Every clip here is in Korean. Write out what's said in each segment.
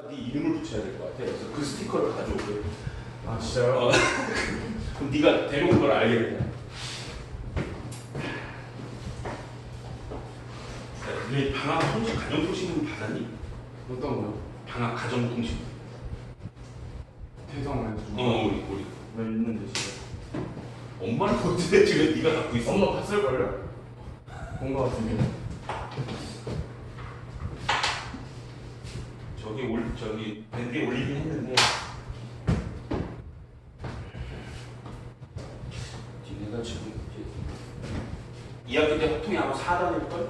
네 이름을 붙여야 될 것 같아. 그래서 그 스티커를 가져오게. 아 진짜요? 그럼 네가 데려온 걸 알게 되냐? 너희 방학 통신 가정 통신금 받았니? 어떤 거요? 방학 가정 통신. 대성에 우리. 나 있는데 집에. 엄마는 어떻게 지금 네가 갖고 있어? 엄마 봤을걸요? 본 거 같은데. 저기 밴드에 올리긴 했는데 니네가 지금 2학기 때 화통이 아마 4단일걸?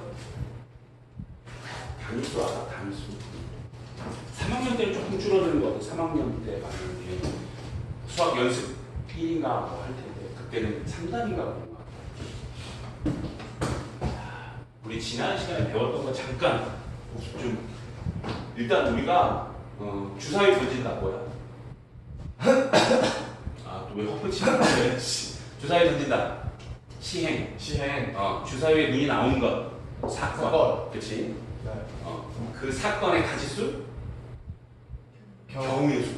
단일수 알아? 단일수 3학년 때는 조금 줄어드는 것 같아. 3학년 때 봤는데 수학 연습 1인가 뭐 할 텐데 그때는 3단인가 그런가. 우리 지난 시간에 배웠던 거 잠깐 좀 일단 우리가 주사위 던진다 뭐야? 아 또 왜 헛붙이는 거야? 주사위 던진다. 시행. 주사위에 눈이 나오는 것. 사건. 그렇지? 네. 그 사건의 가지수? 경우의 수.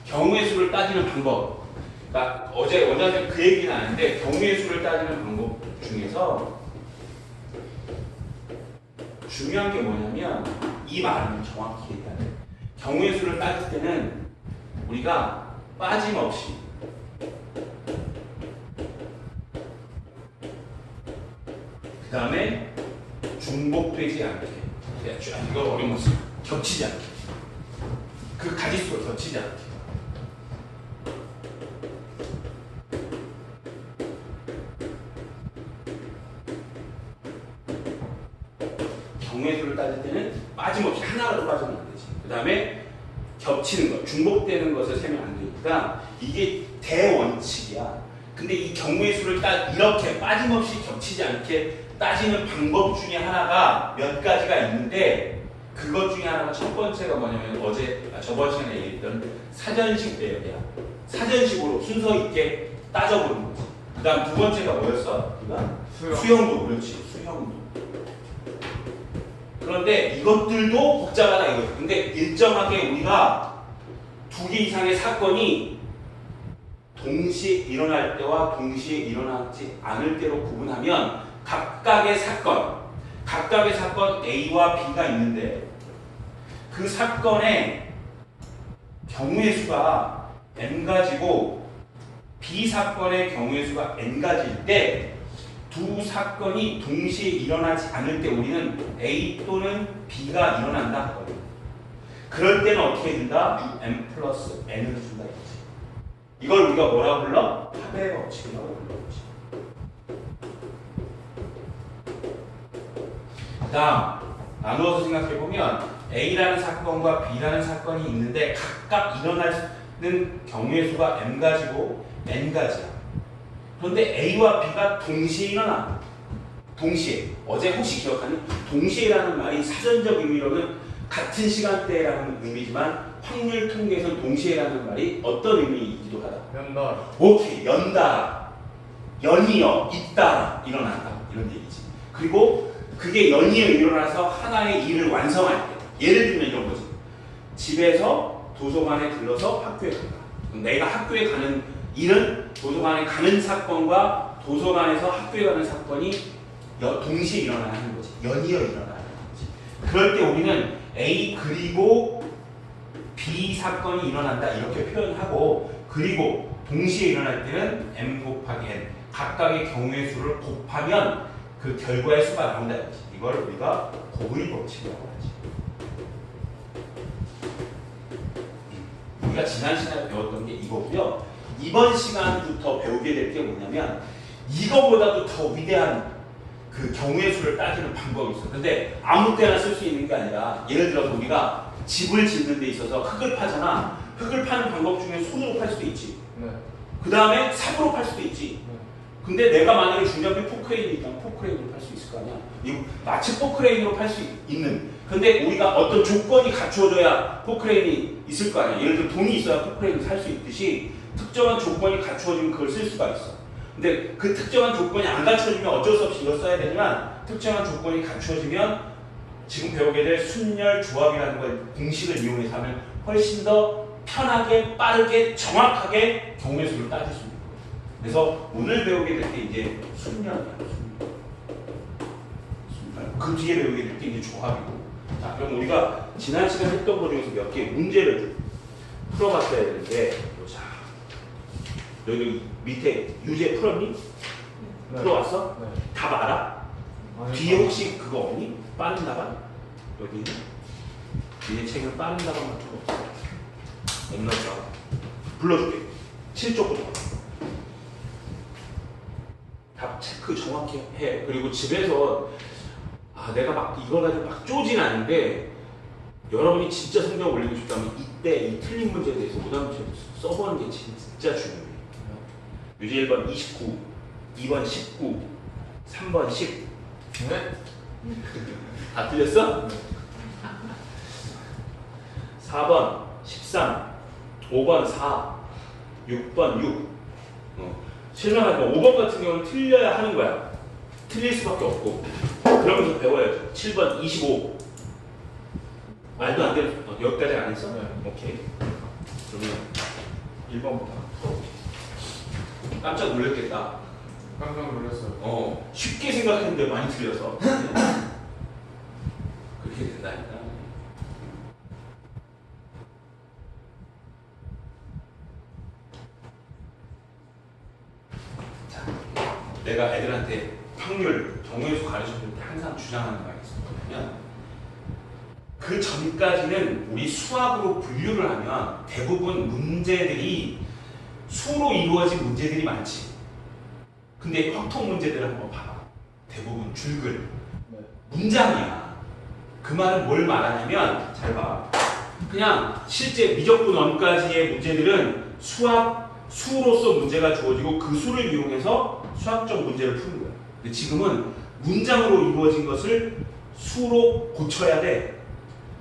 경우의 수를 따지는 방법. 그러니까 어제 원장님 그 얘기는 아닌데 경우의 수를 따지는 방법 중에서 중요한 게 뭐냐면 이 말은 정확히 얘기해야 돼. 경우의 수를 따질 때는 우리가 빠짐없이 그 다음에 중복되지 않게 이거 어려운 것이 겹치지 않게 그 가지수가 겹치지 않게 경우의 수를 따질 때는 빠짐없이 하나라도 빠지면 안 되지. 그 다음에 겹치는 것, 중복되는 것을 세면 안 되니까 이게 대원칙이야. 근데 이 경우의 수를 이렇게 빠짐없이 겹치지 않게 따지는 방법 중에 하나가 몇 가지가 있는데 그것 중에 하나가 첫 번째가 뭐냐면 저번 시간에 얘기했던 사전식 대역이야. 사전식으로 순서 있게 따져보는 거지. 그 다음 두 번째가 뭐였어? 수형도. 그렇지. 수형도. 그런데 이것들도 복잡하다 이거죠. 근데 일정하게 우리가 두 개 이상의 사건이 동시에 일어날 때와 동시에 일어나지 않을 때로 구분하면 각각의 사건 A와 B가 있는데 그 사건의 경우의 수가 N가지고 B 사건의 경우의 수가 N가지일 때 두 사건이 동시에 일어나지 않을 때 우리는 A 또는 B가 일어난다 하거든요. 그럴 때는 어떻게 해준다? M 플러스 N을 준다 이거지. 이걸 우리가 뭐라고 불러? 합의 법칙이라고 불러보지. 그 다음 나누어서 생각해보면 A라는 사건과 B라는 사건이 있는데 각각 일어나는 경우의 수가 M가지고 N가지야. 그런데 A와 B가 동시에 일어나. 동시에. 어제 혹시 기억하니? 동시에라는 말이 사전적 의미로는 같은 시간대라는 의미지만 확률 통계에서는 동시에라는 말이 어떤 의미이기도 하다. 연달. 오케이. 연달아. 연이어. 잇따라. 일어난다. 이런 얘기지. 그리고 그게 연이어 일어나서 하나의 일을 완성할 때. 예를 들면 이런 거지. 집에서 도서관에 들러서 학교에 간다. 내가 학교에 가는 이는 도서관에 가는 사건과 도서관에서 학교에 가는 사건이 동시에 일어나는 거지. 연이어 일어나는 거지. 그럴 때 우리는 A 그리고 B 사건이 일어난다 이렇게 표현하고 그리고 동시에 일어날 때는 M 곱하기 N 각각의 경우의 수를 곱하면 그 결과의 수가 나온다 이거지. 이걸 우리가 곱의 법칙이라고 하지. 우리가 지난 시간에 배웠던 게 이거고요. 이번 시간부터 배우게 될 게 뭐냐면 이거보다도 더 위대한 그 경우의 수를 따지는 방법이 있어. 근데 아무 때나 쓸 수 있는 게 아니라 예를 들어서 우리가 집을 짓는 데 있어서 흙을 파잖아. 흙을 파는 방법 중에 손으로 팔 수도 있지. 네. 그 다음에 삽으로 팔 수도 있지. 네. 근데 내가 만약에 중장비 포크레인이 있다면 포크레인으로 팔 수 있을 거 아니야. 마치 포크레인으로 팔 수 있는. 근데 우리가 어떤 조건이 갖추어져야 포크레인이 있을 거 아니야. 예를 들어 돈이 있어야 포크레인을 살 수 있듯이 특정한 조건이 갖추어지면 그걸 쓸 수가 있어. 근데 그 특정한 조건이 안 갖추어지면 어쩔 수 없이 이걸 써야 되지만 특정한 조건이 갖추어지면 지금 배우게 될 순열 조합이라는 걸 공식을 이용해서 하면 훨씬 더 편하게, 빠르게, 정확하게 경우의 수를 따질 수 있는 거예요. 그래서 오늘 배우게 될 게 이제 순열이야. 순열. 그 뒤에 배우게 될 게 이제 조합이고. 자, 그럼 우리가 지난 시간에 했던 것 중에서 몇 개 문제를 풀어봤어야 되는데, 자, 여기 밑에 유제 풀었니? 네. 풀어왔어? 네. 답 알아? 아니, 뒤에 혹시 그거 없니? 빠른 답안? 여기는? 뒤에 책은 빠른 답안 같은 거 없어? 없나 보다. 불러줄게. 7쪽부터. 답 체크 정확히 해. 그리고 집에서 내가 막 이걸 가지고 막 쪼진 않는데 여러분이 진짜 성적 올리고 싶다면 이때 이 틀린 문제에 대해서 오답문제 써보는 게 진짜 중요해요. 유제 1번 29, 2번 19, 3번 10. 네? 다 틀렸어? 4번 13, 5번 4, 6번 6. 실망하지 마. 5번 같은 경우는 틀려야 하는 거야. 틀릴 수밖에 없고. 그러면서 배워야죠. 7번 25. 말도 안 되는 여기까지 안 했어? 네. 오케이. 그러면 1번부터. 깜짝 놀랐겠다. 깜짝 놀랐어요. 쉽게 생각했는데 많이 틀려서. 그렇게 된다니까. 자, 내가 애들한테 확률, 경우의 수 가르쳐 줄 때 항상 주장하는 말이 있었거든요. 그 전까지는 우리 수학으로 분류를 하면 대부분 문제들이 수로 이루어진 문제들이 많지. 근데 확통 문제들을 한번 봐봐. 대부분 줄글. 네. 문장이야. 그 말은 뭘 말하냐면 잘 봐. 그냥 실제 미적분 원까지의 문제들은 수로서 문제가 주어지고 그 수를 이용해서 수학적 문제를 푸는 거야. 근데 지금은 문장으로 이루어진 것을 수로 고쳐야 돼.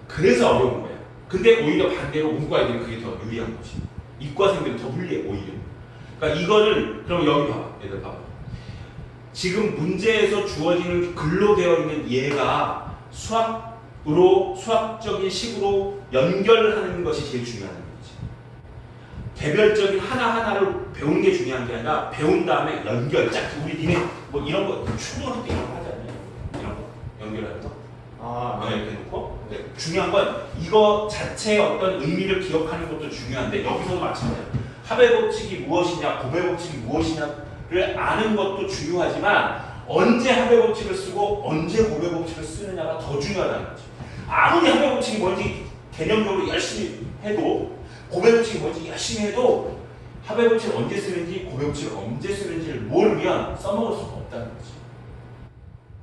그래서 어려운 거야. 근데 오히려 반대로 문과애들이 그게 더 유리한 거지. 이과생들은 더 불리해 오히려. 그러니까 이거는 그럼 여기 봐봐. 얘들 봐봐. 지금 문제에서 주어지는 글로 되어 있는 얘가 수학적인 식으로 연결하는 것이 제일 중요한 거지. 개별적인 하나하나를 배우는 게 중요한 게 아니라 배운 다음에 연결. 짝 우리 니네 뭐 이런 거 초등학교 때 이런 거 하지 않냐? 이런 거 연결하는 거. 이렇게 놓고. 근데 중요한 건 이거 자체의 어떤 의미를 기억하는 것도 중요한데 여기서도 마찬가지야. 합의 법칙이 무엇이냐, 곱의 법칙이 무엇이냐를 아는 것도 중요하지만 언제 합의 법칙을 쓰고 언제 곱의 법칙을 쓰느냐가 더 중요하다는 거지. 아무리 합의 법칙이 뭔지 개념적으로 열심히 해도 곱의 법칙이 뭔지 열심히 해도 합의 법칙을 언제 쓰는지 곱의 법칙을 언제 쓰는지를 모르면 써먹을 수가 없다는 거지.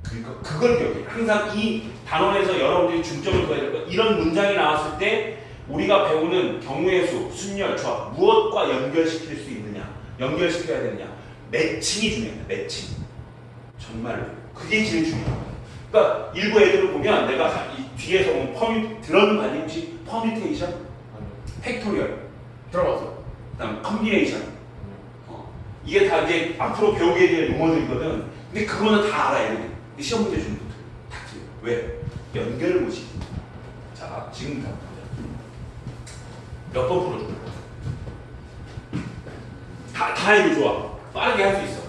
그러니까 그걸 기억해. 항상 이 단원에서 여러분들이 중점을 둬야 될 것. 이런 문장이 나왔을 때 우리가 배우는 경우의 수, 순열, 조합 무엇과 연결시킬 수 있느냐, 연결시켜야 되느냐, 매칭이 중요합니다. 매칭. 정말로 그게 제일 중요한 거예요. 그러니까 일부 애들을 보면 내가 이 뒤에서 보면 들어는 많이 혹시 퍼뮤테이션, 팩토리얼 들어봤어요. 그다음 컴비네이션. 이게 다 이제 앞으로 배우게 될 용어들이거든. 근데 그거는 다 알아야 돼. 시험 문제 주는 것도 다 틀려. 왜? 연결을 못 시켜. 자, 지금부터 몇 번 풀어줄까? 다 해도 좋아. 빠르게 할 수 있어.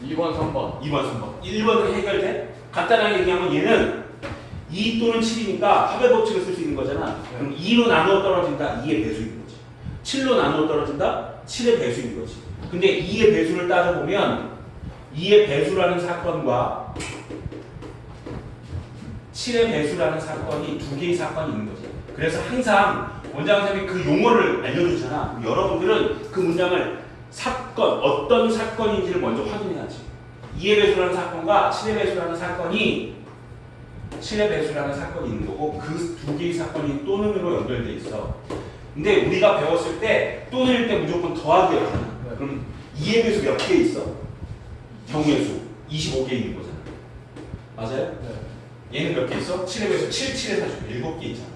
2번, 3번. 2번, 3번. 1번은 해결돼? 간단하게 얘기하면 얘는 2 또는 7이니까 합의 법칙을 쓸 수 있는 거잖아. 그럼 2로 나누어 떨어진다. 2의 배수인 거지. 7로 나누어 떨어진다. 7의 배수인 거지. 근데 2의 배수를 따져보면 2의 배수라는 사건과 7의 배수라는 사건이 두 개의 사건이 있는 거지. 그래서 항상 원장 선생님이 그 용어를 알려주잖아. 여러분들은 그 문장을 사건, 어떤 사건인지를 먼저 확인해야지. 2의 배수라는 사건과 7의 배수라는 사건이 7의 배수라는 사건이 있는 거고 그 두 개의 사건이 또는으로 연결돼 있어. 근데 우리가 배웠을 때 또는일 때 무조건 더하기였잖아. 네. 그럼 2의 배수 몇 개 있어? 경우의 수 25개 있는 거잖아. 맞아요? 네. 얘는 몇 개 있어? 7의 배수 7, 7의 사주 7개 있잖아.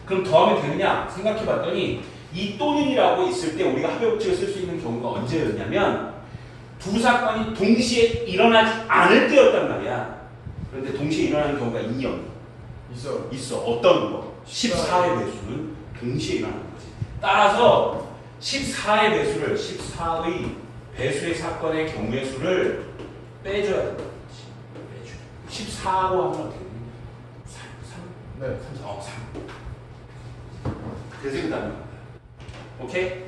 그럼 더하면 되느냐? 생각해 봤더니 이 또는이라고 있을 때 우리가 합의 법칙을 쓸 수 있는 경우가 언제였냐면 두 사건이 동시에 일어나지 않을 때였단 말이야. 그런데 동시에 일어나는 경우가 있니 없니? 있어요. 있어. 어떤 거? 14의 배수는 동시에 일어나는 거지. 따라서 14의 배수를 14의 배수의 사건의 경우의 수를 빼줘야 된다. 빼줘. 14로 하면 어떻게 되니? 3. 네. 3. 그래서 그 다음에 오케이?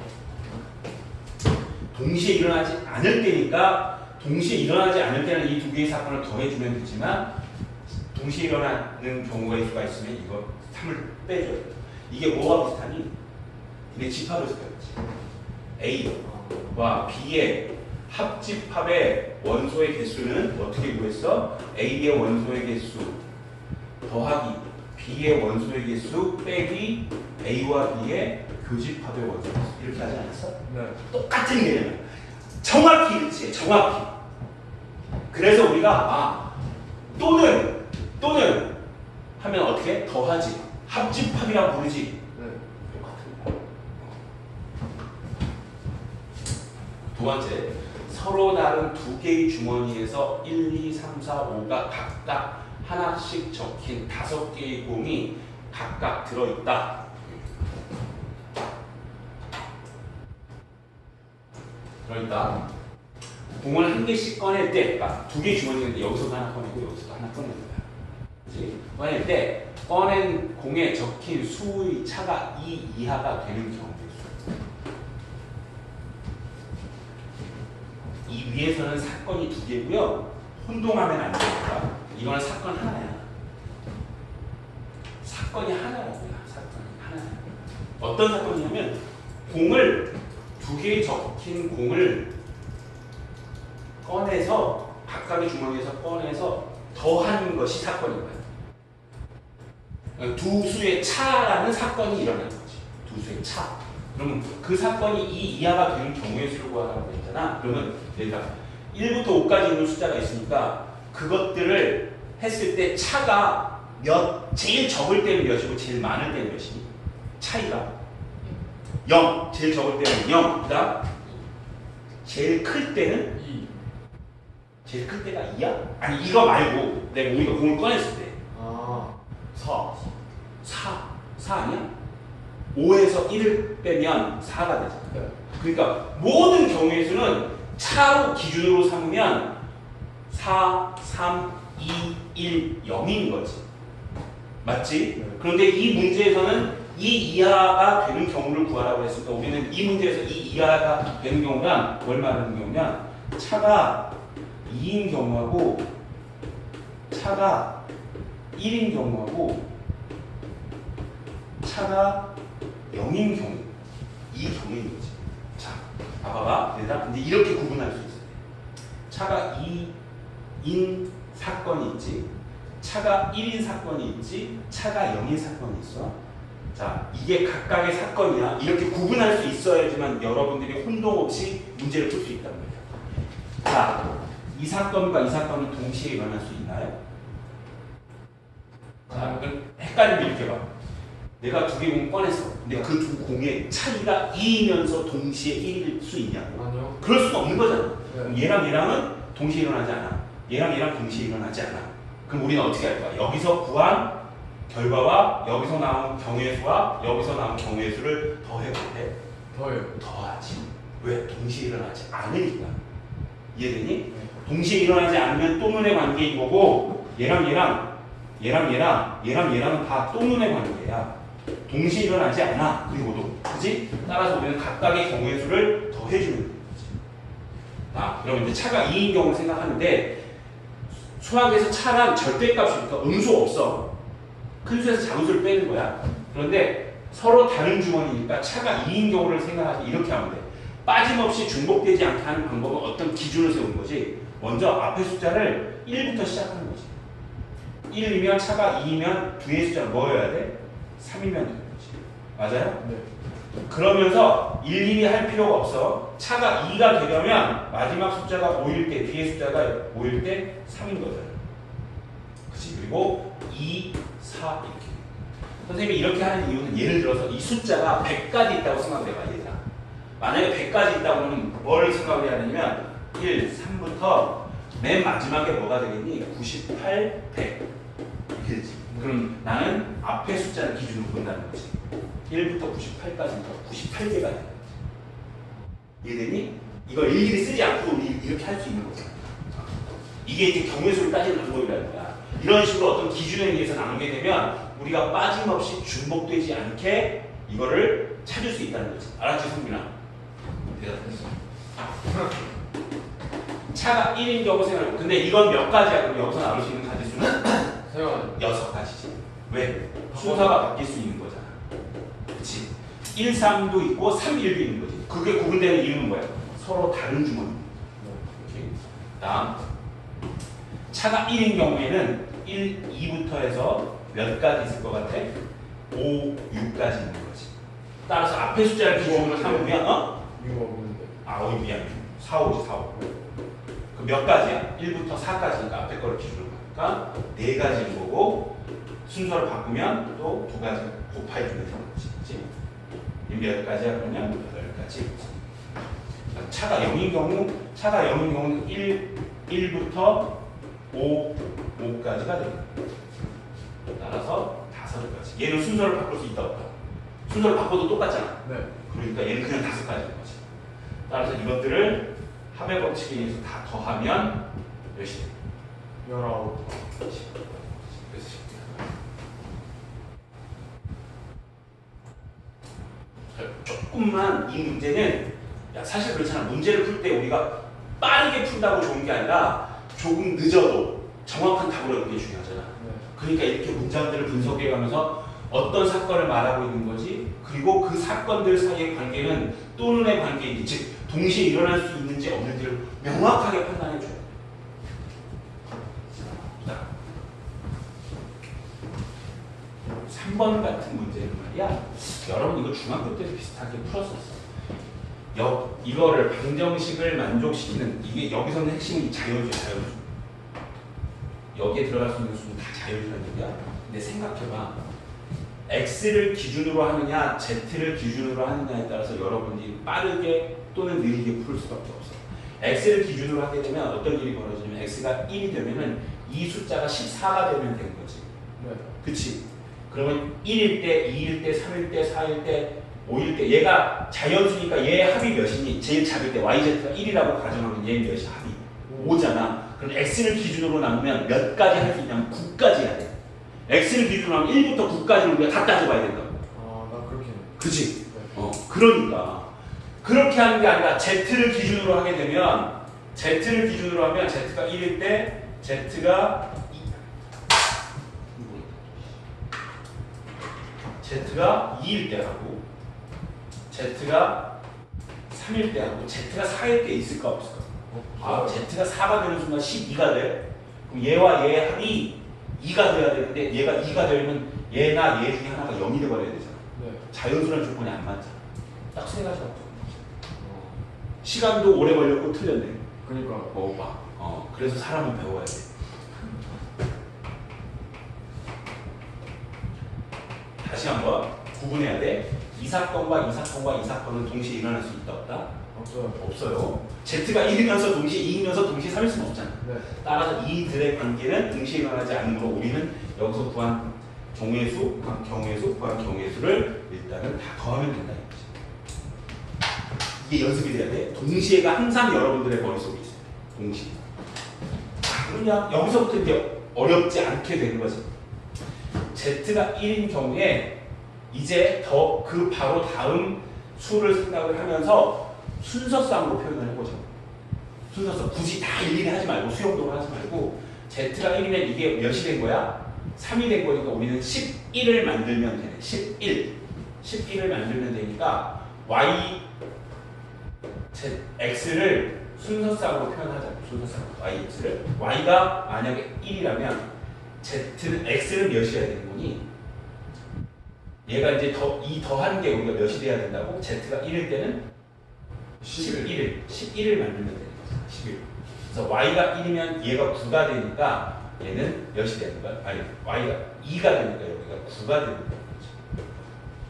동시에 일어나지 않을 때니까 동시에 일어나지 않을 때는 이 두 개의 사건을 더해주면 되지만 동시에 일어나는 경우가 수가 있으면 이거 3을 빼줘야 돼. 이게 뭐와 비슷하니? 내 집합에서 배웠지. A와 B의 합집합의 원소의 개수는 어떻게 구했어? A의 원소의 개수 더하기 B의 원소의 개수 빼기 A와 B의 교집합의 원소의 개수. 이렇게 하지 않았어? 네. 똑같은 개념이야. 정확히 일치해. 정확히. 그래서 우리가 또는 하면 어떻게? 더하지. 합집합이라고 부르지. 네. 똑같은 거야. 두 번째, 서로 다른 두 개의 주머니에서 1, 2, 3, 4, 5가 각각 하나씩 적힌 5개의 공이 각각 들어있다. 들어있다. 공을 한 개씩 꺼낼 때, 그러니까 두 개의 주머니인데 여기서도 하나 꺼내고 여기서도 하나 꺼내는 거야. 그렇지? 꺼낼 때 꺼낸 공에 적힌 수의 차가 2 이하가 되는 경우의 수. 이 위에서는 사건이 두 개고요. 혼동하면 안 되니까 이거는 사건 하나야. 사건이 하나라고요. 사건이 하나야. 어떤 사건이냐면 공을 두 개의 적힌 공을 꺼내서 각각의 주머니에서 꺼내서 더하는 것이 사건인 거야. 두 수의 차라는 사건이 일어나는 거지. 두 수의 차. 그러면 그 사건이 2 이하가 되는 경우의 수를 구하라고 했잖아. 그러면 내가 1부터 5까지 있는 숫자가 있으니까 그것들을 했을 때 차가 제일 적을 때는 몇이고 제일 많을 때는 몇이니? 차이가 0. 제일 적을 때는 0. 그다음 제일 클 때는 2. 제일 클 때가 2야? 아니 이거 말고 내가 우리가 공을 꺼냈을 때 4. 4 아니야? 5에서 1을 빼면 4가 되잖아. 네. 그러니까 모든 경우의 수는 차로 기준으로 삼으면 4, 3, 2, 1, 0인 거지. 맞지? 네. 그런데 이 문제에서는 2 이하가 되는 경우를 구하라고 했으니까 우리는 이 문제에서 2 이하가 되는 경우가 뭘 말하는 경우냐? 차가 2인 경우하고 차가 1인 경우하고 차가 0인 경우 이 경우인 거지. 자, 봐봐. 얘들아, 근데 이렇게 구분할 수 있어요. 차가 2인 사건이 있지, 차가 1인 사건이 있지, 차가 0인 사건이 있어. 자, 이게 각각의 사건이야. 이렇게 구분할 수 있어야지만 여러분들이 혼동 없이 문제를 풀 수 있단 말이야. 자, 이 사건과 이 사건이 동시에 일어날 수 있나요? 자, 그럼 헷갈리면 이렇게 봐. 내가 두 개 공 꺼냈어. 근데 그 두 공의 차이가 2이면서 동시에 1일 수 있냐고? 아니요. 그럴 수가 없는 거잖아. 네. 그럼 얘랑 얘랑은 동시에 일어나지 않아. 얘랑 동시에 일어나지 않아. 그럼 우리는 어떻게 할 거야? 여기서 구한 결과와 여기서 나온 경우의 수와 여기서 나온 경우의 수를 더해볼 때 더해요. 더하지. 왜? 동시에 일어나지 않으니까. 이해되니? 동시에 일어나지 않으면 또 눈의 관계인 거고 얘랑은 다 또 눈의 관계야. 동시에 일어나지 않아. 그리고도. 그지? 따라서 우리는 각각의 경우의 수를 더해주는 거지. 그럼 이제 차가 2인 경우를 생각하는데 수학에서 차란 절대값이니까 음수 없어. 큰 수에서 작은 수를 빼는 거야. 그런데 서로 다른 주머니니까 차가 2인 경우를 생각하지. 이렇게 하면 돼. 빠짐없이 중복되지 않게 하는 방법은 어떤 기준을 세우는 거지. 먼저 앞에 숫자를 1부터 시작하는 거지. 1이면 차가 2이면 뒤에 숫자는 뭐여야 돼? 3이면 되는 거지. 맞아요? 네. 그러면서 일일이 할 필요가 없어. 차가 2가 되려면 마지막 숫자가 5일 때, 뒤에 숫자가 5일 때 3인 거잖아. 그치? 그리고 2, 4 이렇게. 선생님이 이렇게 하는 이유는 예를 들어서 이 숫자가 100까지 있다고 생각해봐, 얘들아. 만약에 100까지 있다고 하면 뭘 생각을 해야 되냐면 1, 3부터 맨 마지막에 뭐가 되겠니? 98, 100 이렇게 되지. 그럼 나는 앞에 숫자를 기준으로 본다는 거지. 1부터 98까지니까 98개가 되는 거지. 이해되니? 이걸 일일이 쓰지 않고 우리 이렇게 할 수 있는 거잖아. 이게 이제 경우의 따지는 방법이라는 거야. 이런 식으로 어떤 기준에 의해서 나누게 되면 우리가 빠짐없이 중복되지 않게 이거를 찾을 수 있다는 거지. 알았지, 성민아? 대답했어. 차가 1인 경우 생각해. 근데 이건 몇 가지야? 그럼 여기서 나올 수 있는 가지수는? 세요. 6가지지. 왜? 순서가 바뀔 수 있는 거잖아. 그치? 1, 3도 있고 3, 1도 있는 거지. 그게 구분되는 이유는 뭐야? 서로 다른 주머니. 오케이. 다음. 차가 1인 경우에는 1, 2부터 해서 몇 가지 있을 것 같아? 5, 6까지 있는 거지. 따라서 앞에 숫자를 기준으로 삼으면 이거 없는데. 아, 미안. 4, 5지, 4, 5. 그 몇 가지야? 1부터 4까지니까 앞에 거를 기준으로 하니까 4가지인 거고 순서를 바꾸면 또 2가지 곱해주면 되는 거지. 그치? 몇 가지야? 그러면 8가지. 차가 0인 경우는 1부터 5까지가 됩니다. 따라서 5가지. 얘는 순서를 바꿀 수 있다 없다. 순서를 바꿔도 똑같잖아. 네. 그러니까 얘는 그냥 5가지인 거지. 따라서 이것들을 합의 법칙에 의해서 다 더하면 몇이 돼? 19. 그래서 10. 조금만 이 문제는 사실 그렇잖아. 문제를 풀 때 우리가 빠르게 푼다고 좋은 게 아니라 조금 늦어도 정확한 답을 얻는 게 중요하잖아. 네. 그러니까 이렇게 문장들을 분석해 가면서 어떤 사건을 말하고 있는 거지, 그리고 그 사건들 사이의 관계는 또 눈의 관계인지, 즉 동시에 일어날 수 있는지 없는지를 명확하게 판단해 줘야 돼. 자, 3번 같은 문제는 말이야. 여러분 이거 중학교 때도 비슷하게 풀었었어. 이거를 방정식을 만족시키는, 이게 여기서는 핵심이 자연수야, 자연수. 여기에 들어갈 수 있는 수는 다 자연수라는 얘기야. 근데 생각해봐. X를 기준으로 하느냐, Z를 기준으로 하느냐에 따라서 여러분이 빠르게 또는 느리게 풀 수밖에 없어. X를 기준으로 하게 되면 어떤 일이 벌어지냐면 X가 1이 되면은 이 숫자가 14가 되면 되는 거지. 네. 그치? 그러면 1일 때, 2일 때, 3일 때, 4일 때, 5일 때, 얘가 자연수니까 얘 합이 몇이니? 제일 작을 때 YZ가 1이라고 가정하면 얘 몇이 합이? 5잖아. 그럼 X를 기준으로 나누면 몇 가지 할 수 있냐면 9까지 해야 돼. X를 기준으로 하면 1부터 9까지는 우리가 다 따져봐야 된다고. 아, 나 그렇게. 그치? 네. 그러니까 그렇게 하는 게 아니라 Z를 기준으로 하게 되면, Z를 기준으로 하면 Z가 1일 때, Z가 2일 때 하고, Z가 3일 때 하고, Z가 4일 때 있을까 없을까? 아, Z가 4가 되는 순간 12가 돼. 그럼 얘와 얘의 합이 2가 돼야 되는데 얘가 2가 되면 얘나 얘 중에 하나가 0이 돼버려야 되잖아. 네. 자연수란 조건이 안 맞잖아. 딱 3가지가 없어. 시간도 오래 걸렸고 틀렸네. 그러니까. 봐. 그래서 사람은 배워야 돼. 다시 한번 구분해야 돼. 이 사건과 이 사건과 이 사건은 동시에 일어날 수 있다 없다? 없어요. 없어요. Z가 1이면서 동시에 2이면서 동시에 3일 수는 없잖아. 네. 따라서 이들의 관계는 동시에 일어나지 않으므로 우리는 여기서 구한 경우의 수, 구한 경우의 수, 구한 경우의 수를 일단은 다 더하면 된다 이거지. 이게 연습이 돼야 돼. 동시에가 항상 여러분들의 머릿속에 있어요. 동시에. 그냥 여기서부터 이제 어렵지 않게 되는 거지. Z가 1인 경우에 이제 더 그 바로 다음 수를 생각을 하면서 순서상으로 표현을 해보자. 순서상. 굳이 다 일일이 하지 말고 수용도로 하지 말고 Z가 1이면 이게 몇이 된 거야? 3이 된 거니까 우리는 11을 만들면 되네. 11을 만들면 되니까 Y, Z, X를 순서상으로 표현하자. 순서상으로 Y, X를. Y가 만약에 1이라면 Z는, X는 몇이어야 되는 거니? 얘가 이제 이 더한 게 우리가 몇이 돼야 된다고? Z가 1일 때는 11을 만들면 되는 거죠. 11. 그래서 Y가 1이면 얘가 9가 되니까 얘는 몇이 되는 거야? 아니, Y가 2가 되니까 여기가 9가 되는 거죠.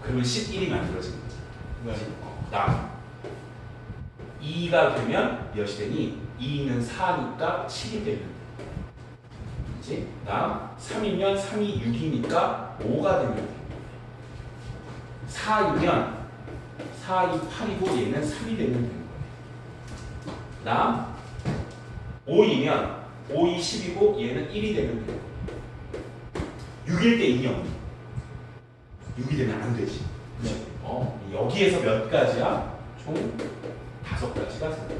그러면 11이 만들어지는 거죠. 네. 다음. 2가 되면 몇이 되니? 2는 4니까 7이 되면 돼. 그치? 다음 3이면 3이 6이니까 5가 되면 돼. 4이면 4이 8이고 얘는 3이 되면 되는 거야. 다음 5이면 5이 10이고 얘는 1이 되면 돼. 6일 때 인이 없니? 6이 되면 안 되지. 네. 여기에서 몇 가지야? 총 5가지가 생겨.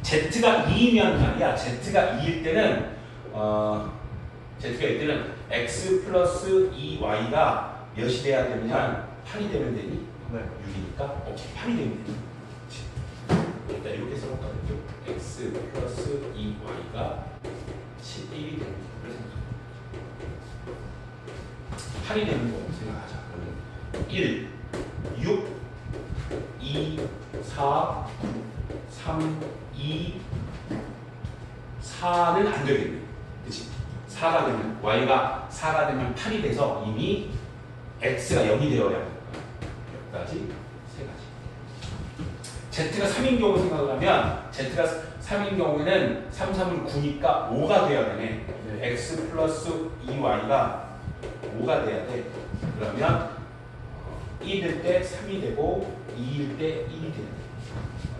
Z가 2이면 말이야. Z가 2일 때는 Z가 2일 때는 X 플러스 2Y가 몇이 돼야 되느냐? 8이 되면 되니? 네. 6이니까 오케이 8이 되면 되니? 일단 이렇게 써볼까? X 플러스 2Y가 11이 되는 거를 생각해. 8이 되는 거 생각하자. 그러면 1, 6, 2, 4, 3, 2, 4는 안 되겠네. 그치? 4가 되면, Y가 4가 되면 8이 돼서 이미 X가 0이 되어야 될까? 몇 가지? 3가지. Z가 3인 경우 생각을 하면, Z가 3인 경우에는 3, 3은 9니까 5가 돼야 되네. 네. X 플러스 2Y가 5가 돼야 돼. 그러면 1일 때 3이 되고 2일 때 1이 되는 거야.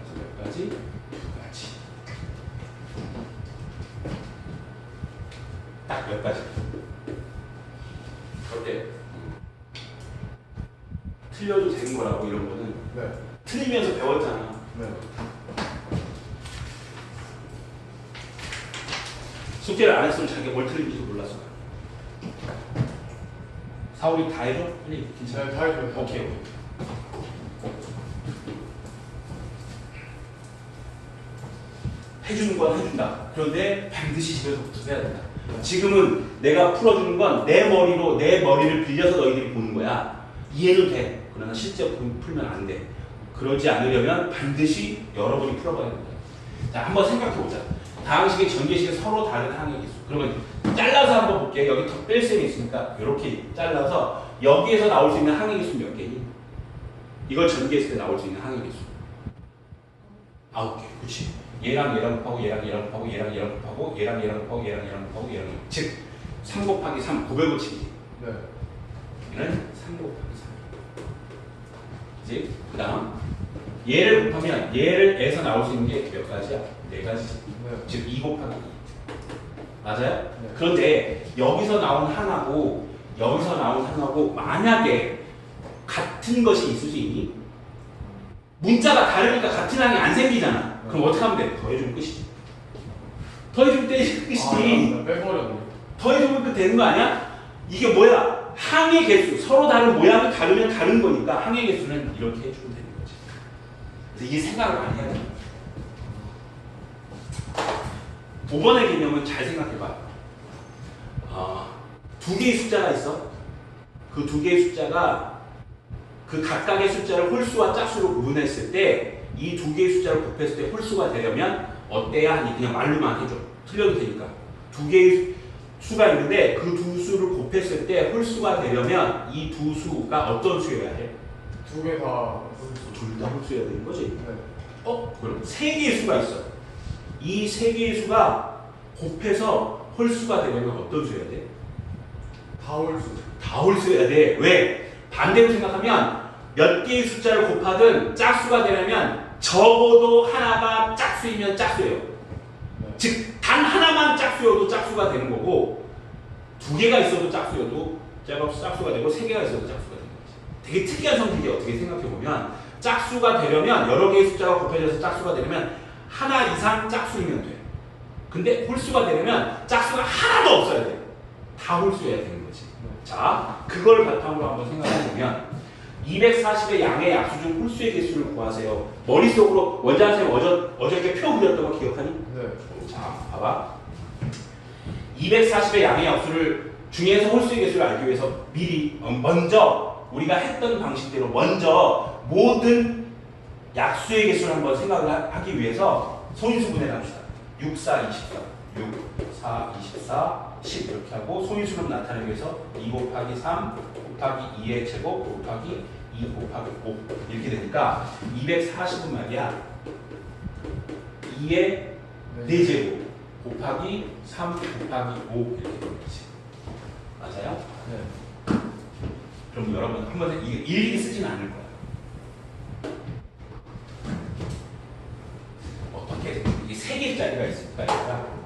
그래서 몇 가지? 2가지. 딱 몇 가지. 어때? 틀려도 되는 거라고 이런 거는 네. 틀리면서 배웠잖아. 네. 숙제를 안 했으면 자기가 뭘 틀린지도 몰랐어. 사울이 다 해줘? 빨리 괜찮아. 네, 다 해줘요. 오케이. 해주는 건 해준다. 그런데 반드시 집에서부터 해야 된다. 지금은 내가 풀어주는 건 내 머리로 내 머리를 빌려서 너희들이 보는 거야. 이해도 돼. 그러나 실제 풀면 안 돼. 그러지 않으려면 반드시 여러분이 풀어봐야 된다. 자, 한번 생각해보자. 다항식의 전개식이 서로 다른 항의 개수. 그러면 잘라서 한번 볼게. 여기 더 뺄셈이 있으니까 이렇게 잘라서 여기에서 나올 수 있는 항의 개수 몇 개니? 이걸 전개했을 때 나올 수 있는 항의 개수 9개. 그렇지. 얘랑 얘랑 곱하고 얘랑 얘랑 곱하고 얘랑 얘랑 곱하고 얘랑 얘랑 곱하고 얘랑 얘랑 곱하고 얘랑 즉 3 곱하기 3 900고치기. 네. 얘는 3 곱하기 3. 그치? 그 다음 얘를 곱하면 얘를 에서 나올 수 있는 게 몇 가지야? 4가지지. 네. 즉 2 곱하기 2. 맞아요? 네. 그런데 여기서 나온 하나고 여기서 나온 하나고 만약에 같은 것이 있을 수 있니? 문자가 다르니까 같은 항이 안 생기잖아. 그럼 어떻게 하면 돼? 더해주면 끝이지. 더해주면 끝이지. 아, 빼버렸네. 더해주면 끝 되는 거 아니야? 이게 뭐야? 항의 개수. 서로 다른 모양이 다르면 다른 거니까 항의 개수는 이렇게 해주면 되는 거지. 그래서 이 생각을 많이 해야 돼. 5번의 개념은 잘 생각해봐. 두 개의 숫자가 있어. 그 두 개의 숫자가 그 각각의 숫자를 홀수와 짝수로 구분했을 때 이 두 개의 숫자를 곱했을 때 홀수가 되려면 어때야 하니? 그냥 말로만 해줘. 틀려도 되니까. 두 개의 수가 있는데 그 두 수를 곱했을 때 홀수가 되려면 이 두 수가 어떤 수여야 해? 두 개 다. 둘 다 홀수여야 되는 거지. 네. 그럼 세 개의 수가 있어. 이 세 개의 수가 곱해서 홀수가 되려면 어떤 수여야 돼? 다 홀수. 다 홀수여야 돼. 왜? 반대로 생각하면 몇 개의 숫자를 곱하든 짝수가 되려면 적어도 하나가 짝수이면 짝수예요. 네. 즉 단 하나만 짝수여도 짝수가 되는 거고 두 개가 있어도 짝수여도 짝수가 되고 세 개가 있어도 짝수가 되는 거지. 되게 특이한 성질이 어떻게 생각해 보면 짝수가 되려면 여러 개의 숫자가 곱해져서 짝수가 되려면 하나 이상 짝수이면 돼. 근데 홀수가 되려면 짝수가 하나도 없어야 돼. 다 홀수여야 되는 거지. 자, 그걸 바탕으로 한번 생각해 보면 240의 양의 약수 중 홀수의 개수를 구하세요. 머릿속으로 원장 선생님 어저께 표 그렸던 거 기억하니? 네. 자, 봐봐. 240의 양의 약수를 중에서 홀수의 개수를 알기 위해서 미리 먼저 우리가 했던 방식대로 먼저 모든 약수의 개수를 한번 생각을 하기 위해서 소인수 분해를 합시다. 6, 4, 24, 6, 4, 24, 10 이렇게 하고 소인수로 나타내기 위해서 2 곱하기 3 곱하기 2의 제곱 곱하기 2 곱하기 5 이렇게 되니까 240은 말이야 2의 4제곱 곱하기 3 곱하기 5 이렇게 되는 거지. 맞아요? 네. 그럼 여러분 한번 이게 일일이 쓰진 않을 거야. 어떻게 이게 3개짜리가 있을까? 얘가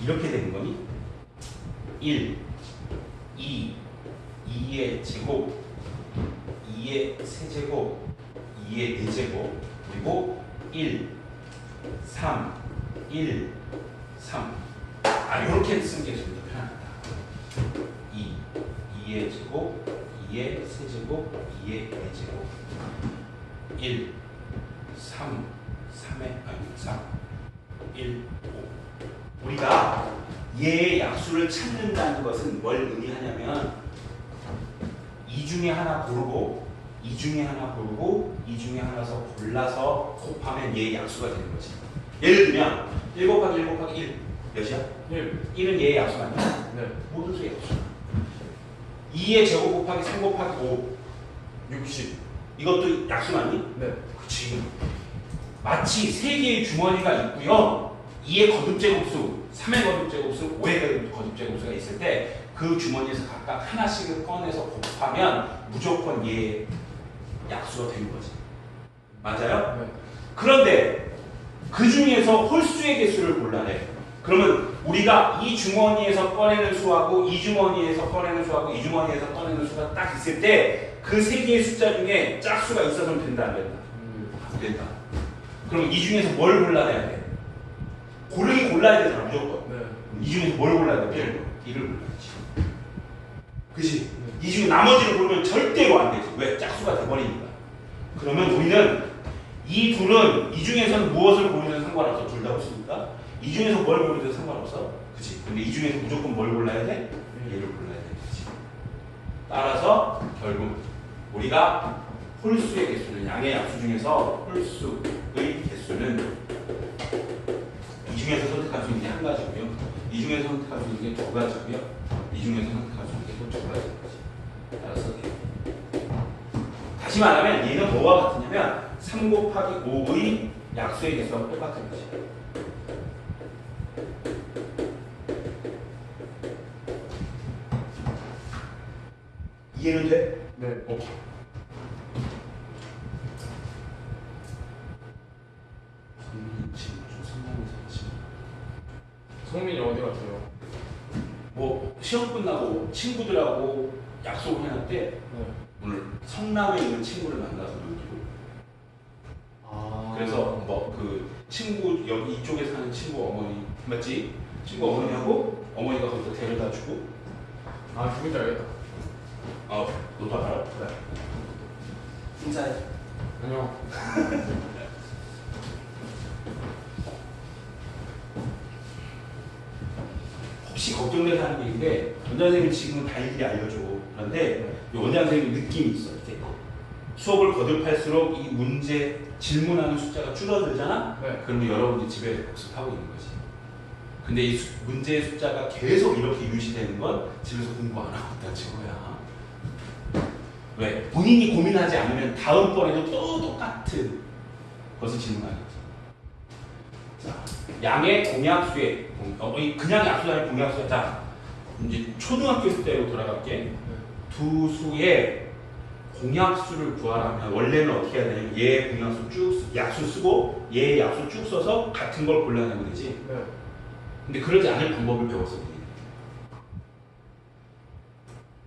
이렇게 되는 거니? 1, 2, 2의 제곱, 2의 세제곱, 2의 4제곱, 그리고 1, 3, 1, 3. 이렇게 쓰는 게 좀 더 편합니다. 2, 2의 제곱, 2의 세제곱, 2의 4제곱, 1, 3, 3, 1, 5. 우리가 얘의 약수를 찾는다는 것은 뭘 의미하냐면 이 중에 하나 고르고 이 중에 하나 고르고 이 중에 하나서 골라서 곱하면 얘의 약수가 되는 거지. 예를 들면 1 곱하기 1 곱하기 1 몇이야? 1. 1은 얘의 약수 아니야? 네. 모든 수의 약수. 2의 제곱 곱하기 3 곱하기 5 60. 이것도 약수 아니? 네. 그치. 마치 3개의 주머니가 있고요. 2의 거듭제곱수, 3의 거듭제곱수, 5의 거듭제곱수가 있을 때 그 주머니에서 각각 하나씩을 꺼내서 곱하면 무조건 얘의 약수가 되는 거지. 맞아요? 네. 그런데 그 중에서 홀수의 개수를 골라내. 그러면 우리가 이 주머니에서 꺼내는 수하고 이 주머니에서 꺼내는 수하고 이 주머니에서 꺼내는 수가 딱 있을 때 그 3개의 숫자 중에 짝수가 있어서는 된다 안 된다? 안 된다. 그럼 이 중에서 뭘 골라내야 돼? 고르긴 골라야 되잖아 무조건. 네. 이 중에서 뭘 골라야 돼? 1을 골라야지. 그치? 이 중에 나머지를 고르면 절대로 안 되지. 왜? 짝수가 돼버리니까. 그러면 우리는 이 둘은 이 중에서는 무엇을 고르든 상관없어. 둘 다 없으니까. 이 중에서 뭘 고르든 상관없어. 그치? 근데 이 중에서 무조건 뭘 골라야 돼? 얘를 골라야 돼. 그치? 따라서 결국 우리가 홀수의 개수는 양의 약수 중에서 홀수의 개수는 이 중에서 선택할 수 있는 게 한 가지고요. 이 중에서 선택할 수 있는 게 2가지고요. 이 중에서 선택할 수 있는 게 또 2가지까지. 따라서 다시 말하면 얘는 뭐와 같으냐면 3 곱하기 5의 약수의 개수와 똑같은 거지. 이해는 돼? 네. 오케이. 성민이 어디 갔어요? 뭐 시험 끝나고 친구들하고 약속을 해놨대. 네. 오늘 성남에 있는 친구를 만나서 놀기로. 아. 그래서 뭐 그 친구 여기 이쪽에 사는 친구 어머니 맞지? 친구 어머니하고 어머니가 거기서 데려다주고. 아, 누군지 알겠다. 너도 알아? 네. 인사해. 안녕. 혹시 걱정돼서 하는 얘기인데 원장선생님 지금은 다 일일이 알려줘. 그런데 이 원장선생님 느낌이 있어. 이렇게 수업을 거듭할수록 이 문제 질문하는 숫자가 줄어들잖아. 네. 그러면 여러분들이 집에 복습하고 있는 거지. 근데 이 문제의 숫자가 계속 이렇게 유지되는 건 집에서 공부 안 하고 있다는 증거야. 왜? 본인이 고민하지 않으면 다음번에도 또 똑같은 것을 질문하겠지. 자, 양의 공약수에 그냥 약수가 아니라 공약수야. 자, 이제 초등학교 때로 돌아갈게. 두 수의 공약수를 구하려면 원래는 어떻게 해야 되냐면 얘 공약수 쭉 약수 쓰고 얘 약수 쭉 써서 같은 걸 골라내면 되지. 네. 근데 그러지 않을 방법을 배웠어.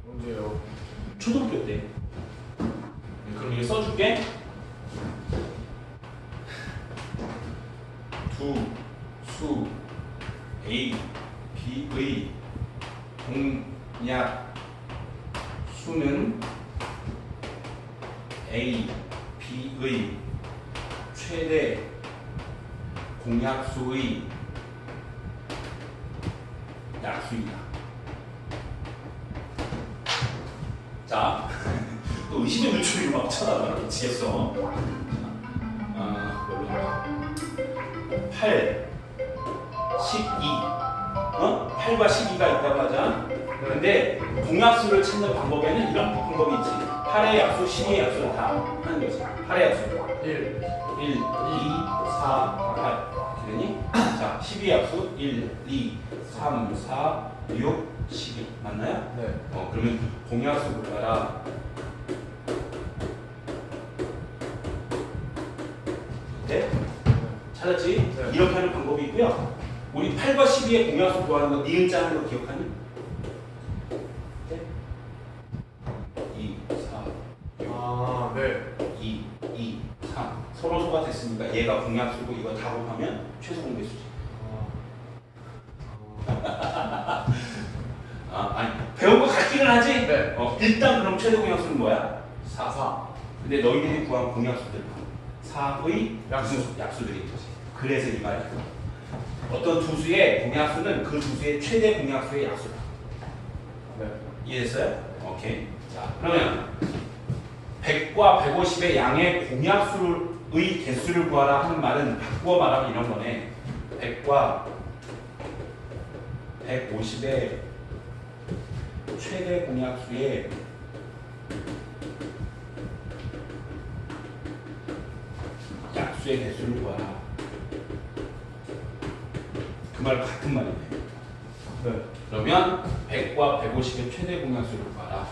언제요? 초등학교 때. 그럼 이거 써줄게. 두 수 A, B의 공약 수는 A, B의 최대 공약수의 약수이다. 자, 또 의심의 눈초리로 막 쳐다봐. 미치겠어. 뭘로 8, 12. 8과 12가 있다고 하자. 그런데 공약수를 찾는 방법에는 이런 방법이 있지. 8의 약수, 12의 약수를 다 하는 거지. 8의 약수. 1, 1, 2, 4, 8. 되니? 자, 12의 약수 1, 2, 3, 4, 6, 12. 맞나요? 네. 그러면 공약수 볼까라. 네? 찾았지? 네. 이렇게 하는 방법이 있고요. 우리 8과 12의 공약수 구하는 거 니은자 하는 거 기억하니? 네? 2, 4, 6, 아, 네. 2, 2, 3. 서로 소가 됐으니까 얘가 공약수고 이거 다 곱하면 최소 공개수지. 아니 배운 거 같기는 하지? 네. 일단 그럼 최대 공약수는 뭐야? 4, 4. 근데 너희들이 구한 공약수들 4의 약수. 약수들이 있지. 그래서 이 말이야. 어떤 두 수의 공약수는 그 두 수의 최대 공약수의 약수다. 네. 이해됐어요? 오케이. 자, 그러면 100과 150의 양의 공약수의 개수를 구하라 하는 말은 바꾸어 말하면 이런 거네. 100과 150의 최대 공약수의 약수의 개수를 구하라. 그 말 같은 말이네. 네. 그러면 100과 150의 최대 공약수를 구하라.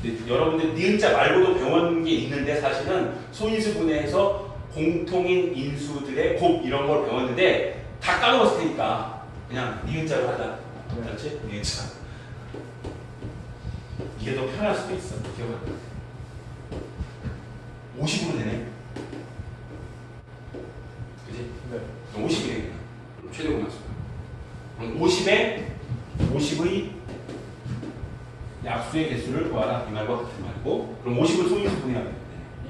근데 여러분들 니은자 말고도 배운 게 있는데 사실은 소인수 분해에서 공통인 인수들의 곱 이런 걸 배웠는데 다 까먹었을 테니까 그냥 니은자로 하자. 네. 그렇지? 니은자. 이게 더 편할 수도 있어. 기억나. 50으로 되네. 그지? 네. 50이 되네. 그럼 최대 공약수. 그럼 50의 약수의 개수를 구하라. 이 말과 같은 말이고, 그럼 50을 소인수 분해하면 돼.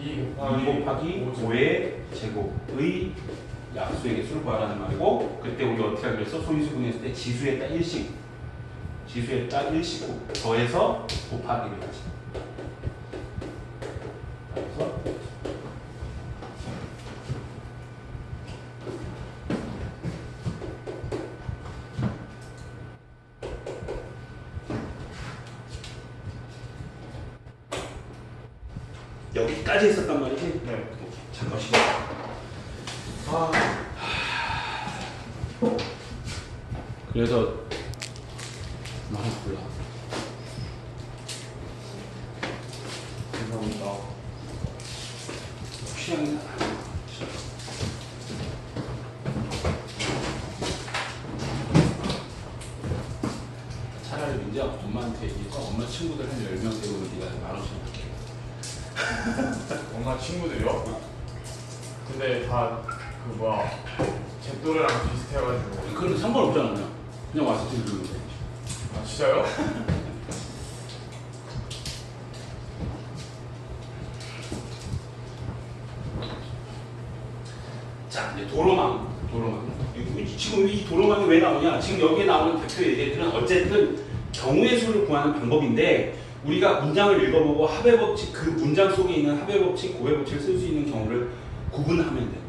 2 2 곱하기 5의 제곱의 약수의 개수를 구하라는 말이고, 그때 우리 어떻게 하기로 했어? 소인수 분해했을 때 지수에다 1씩 더해서 곱하기로 했지. 그래서 여기까지 했었단 말이지? 네. 오케이. 잠깐 쉬자. 아, 그래서 하나 골라. 감사합니다. 취향이다. 차라리 민재 엄마한테 얘기해서 엄마 친구들 한 10명 데리고 네가 10,000원씩 줄게. 엄마 친구들이요? 근데 다 그 뭐야 제 또래랑 비슷해가지고. 그건 상관없잖아. 그냥 와서 들으면 돼. 아 진짜요? 자, 이제 도로망. 지금 이 도로망이 왜 나오냐? 지금 여기에 나오는 대표 예제들은 어쨌든 경우의 수를 구하는 방법인데 우리가 문장을 읽어보고 합의 법칙, 그 문장 속에 있는 합의 법칙, 고의 법칙을 쓸 수 있는 경우를 구분하면 돼.